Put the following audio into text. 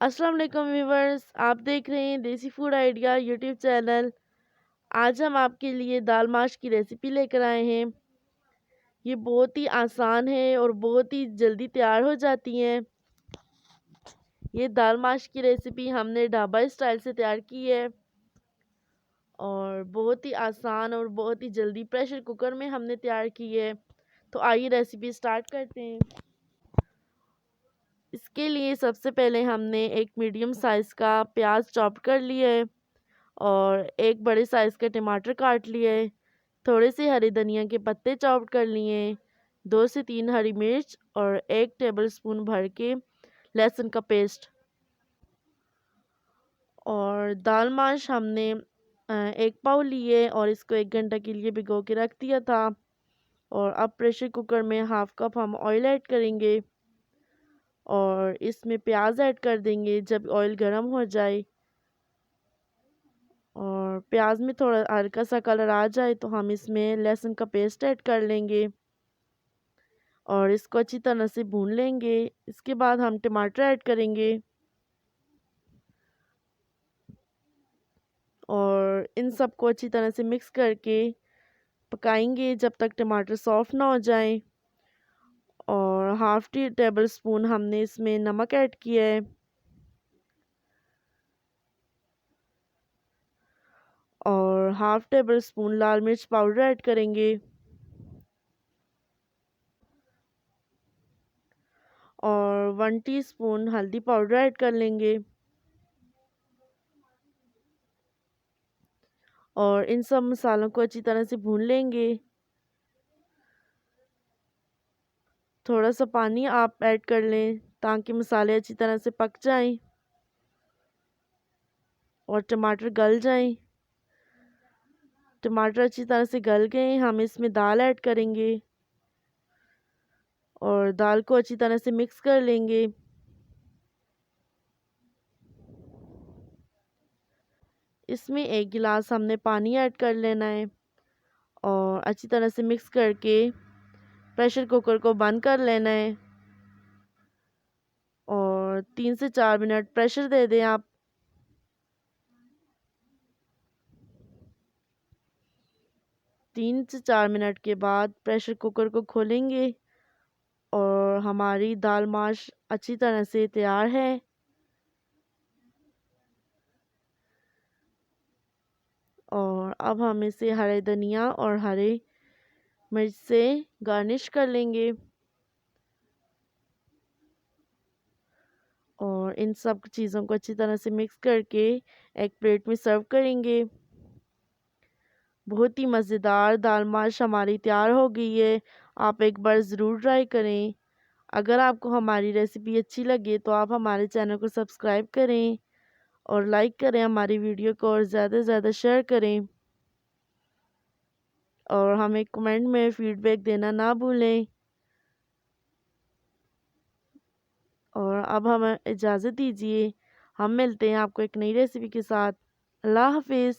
अस्सलाम वालेकुम व्यूवर्स, आप देख रहे हैं देसी फूड आइडिया यूट्यूब चैनल। आज हम आपके लिए दाल माश की रेसिपी लेकर आए हैं। ये बहुत ही आसान है और बहुत ही जल्दी तैयार हो जाती हैं। ये दाल माश की रेसिपी हमने ढाबा स्टाइल से तैयार की है और बहुत ही आसान और बहुत ही जल्दी प्रेशर कुकर में हमने तैयार की है। तो आइए रेसिपी स्टार्ट करते हैं। इसके लिए सबसे पहले हमने एक मीडियम साइज़ का प्याज चॉप कर लिया है और एक बड़े साइज़ का टमाटर काट लिया है। थोड़े से हरे धनिया के पत्ते चॉप कर लिए हैं। 2 से 3 हरी मिर्च और 1 टेबलस्पून भर के लहसुन का पेस्ट। और दाल माश हमने 1 पाव लिए और इसको 1 घंटा के लिए भिगो के रख दिया था। और अब प्रेशर कुकर में हाफ कप हम ऑयल ऐड करेंगे और इसमें प्याज ऐड कर देंगे जब ऑयल गर्म हो जाए। और प्याज में थोड़ा हल्का सा कलर आ जाए तो हम इसमें लहसुन का पेस्ट ऐड कर लेंगे और इसको अच्छी तरह से भून लेंगे। इसके बाद हम टमाटर ऐड करेंगे और इन सबको अच्छी तरह से मिक्स करके पकाएंगे जब तक टमाटर सॉफ्ट ना हो जाए। और हाफ टी टेबल स्पून हमने इसमें नमक ऐड किया है और हाफ टेबल स्पून लाल मिर्च पाउडर ऐड करेंगे और 1 टीस्पून हल्दी पाउडर ऐड कर लेंगे। और इन सब मसालों को अच्छी तरह से भून लेंगे। थोड़ा सा पानी आप ऐड कर लें ताकि मसाले अच्छी तरह से पक जाएं और टमाटर गल जाएं। टमाटर अच्छी तरह से गल गए, हम इसमें दाल ऐड करेंगे और दाल को अच्छी तरह से मिक्स कर लेंगे। इसमें 1 गिलास हमने पानी ऐड कर लेना है और अच्छी तरह से मिक्स करके प्रेशर कुकर को बंद कर लेना है और 3 से 4 मिनट प्रेशर दे दें आप। 3 से 4 मिनट के बाद प्रेशर कुकर को खोलेंगे और हमारी दाल माश अच्छी तरह से तैयार है। और अब हम इसे हरे धनिया और हरे मिर्च से गार्निश कर लेंगे और इन सब चीज़ों को अच्छी तरह से मिक्स करके एक प्लेट में सर्व करेंगे। बहुत ही मज़ेदार दाल माश हमारी तैयार हो गई है। आप एक बार ज़रूर ट्राई करें। अगर आपको हमारी रेसिपी अच्छी लगे तो आप हमारे चैनल को सब्सक्राइब करें और लाइक करें हमारी वीडियो को और ज़्यादा से ज़्यादा शेयर करें और हमें कमेंट में फीडबैक देना ना भूलें। और अब हमें इजाज़त दीजिए, हम मिलते हैं आपको एक नई रेसिपी के साथ। अल्लाह हाफिज़।